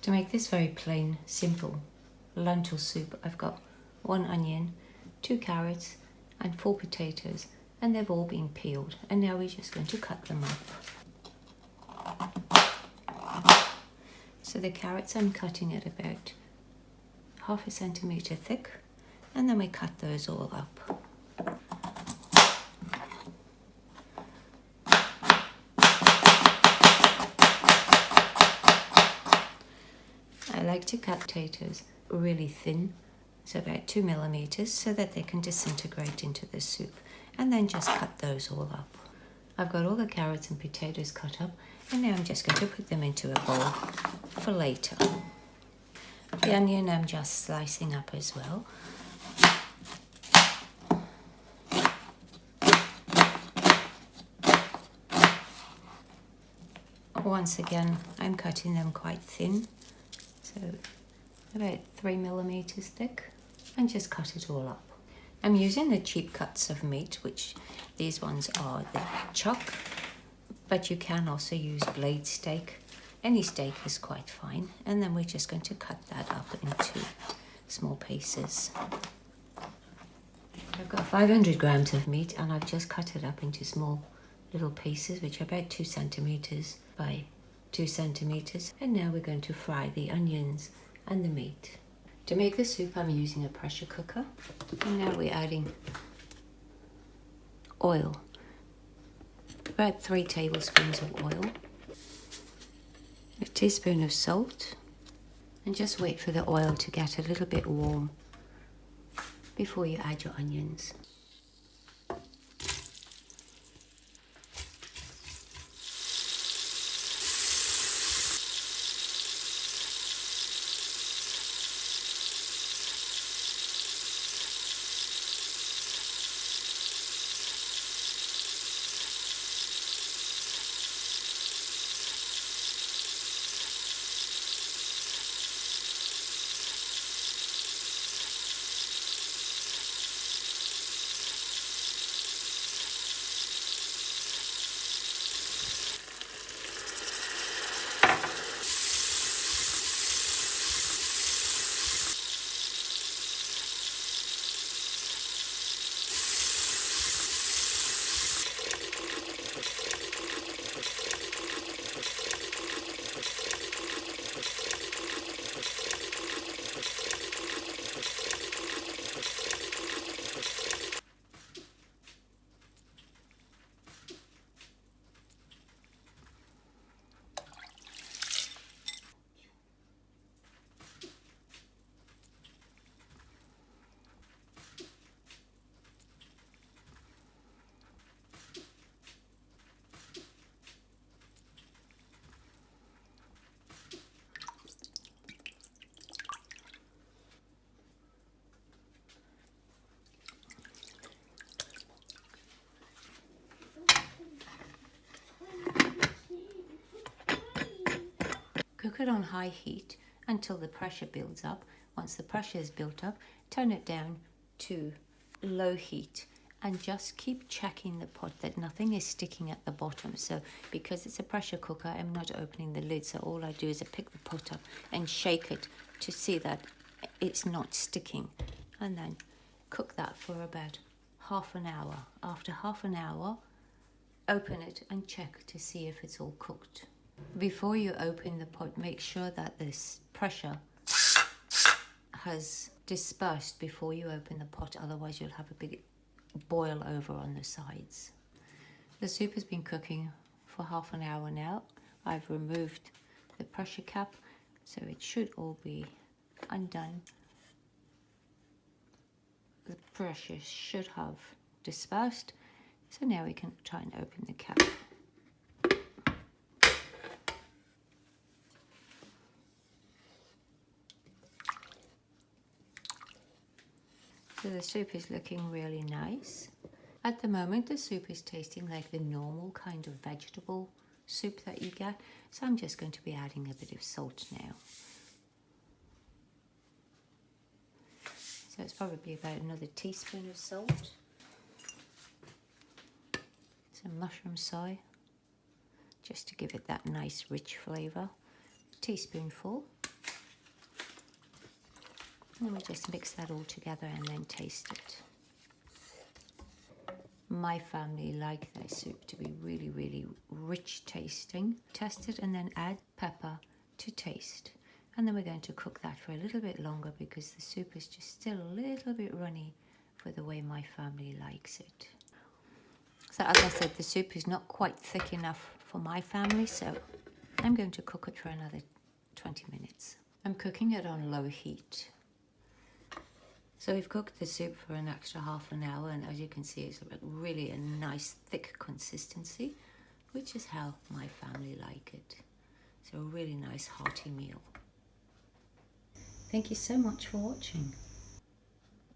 To make this very plain, simple lentil soup, I've got 1 onion, 2 carrots and 4 potatoes, and they've all been peeled, and now we're just going to cut them up. So the carrots I'm cutting at about 1/2 centimetre thick, and then we cut those all up. I like to cut potatoes really thin, so about 2 millimeters, so that they can disintegrate into the soup, and then just cut those all up. I've got all the carrots and potatoes cut up, and now I'm just going to put them into a bowl for later. The onion I'm just slicing up as well. Once again, I'm cutting them quite thin, so about 3 millimeters thick, and just cut it all up. I'm using the cheap cuts of meat, which these ones are the chuck, but you can also use blade steak. Any steak is quite fine, and then we're just going to cut that up into small pieces. I've got 500 grams of meat, and I've just cut it up into small little pieces, which are about 2 centimeters by 2 centimeters. And now we're going to fry the onions and the meat. To make the soup, I'm using a pressure cooker, and now we're adding oil, about 3 tablespoons of oil, a teaspoon of salt, and just wait for the oil to get a little bit warm before you add your onions. Cook it on high heat until the pressure builds up. Once the pressure is built up, turn it down to low heat and just keep checking the pot that nothing is sticking at the bottom. So because it's a pressure cooker, I'm not opening the lid, so all I do is I pick the pot up and shake it to see that it's not sticking, and then cook that for about half an hour. After half an hour, open it and check to see if it's all cooked. Before you open the pot, make sure that this pressure has dispersed before you open the pot, otherwise you'll have a big boil over on the sides. The soup has been cooking for half an hour now. I've removed the pressure cap, so it should all be undone. The pressure should have dispersed, so now we can try and open the cap. So the soup is looking really nice. At the moment, the soup is tasting like the normal kind of vegetable soup that you get. So I'm just going to be adding a bit of salt now. So it's probably about another teaspoon of salt. Some mushroom soy, just to give it that nice rich flavour. A teaspoonful. And then we just mix that all together and then taste it. My family like their soup to be really, really rich tasting. Test it and then add pepper to taste. And then we're going to cook that for a little bit longer because the soup is just still a little bit runny for the way my family likes it. So as I said, the soup is not quite thick enough for my family, so I'm going to cook it for another 20 minutes. I'm cooking it on low heat. So we've cooked the soup for an extra half an hour, and as you can see, it's really a nice thick consistency, which is how my family like it. So a really nice hearty meal. Thank you so much for watching.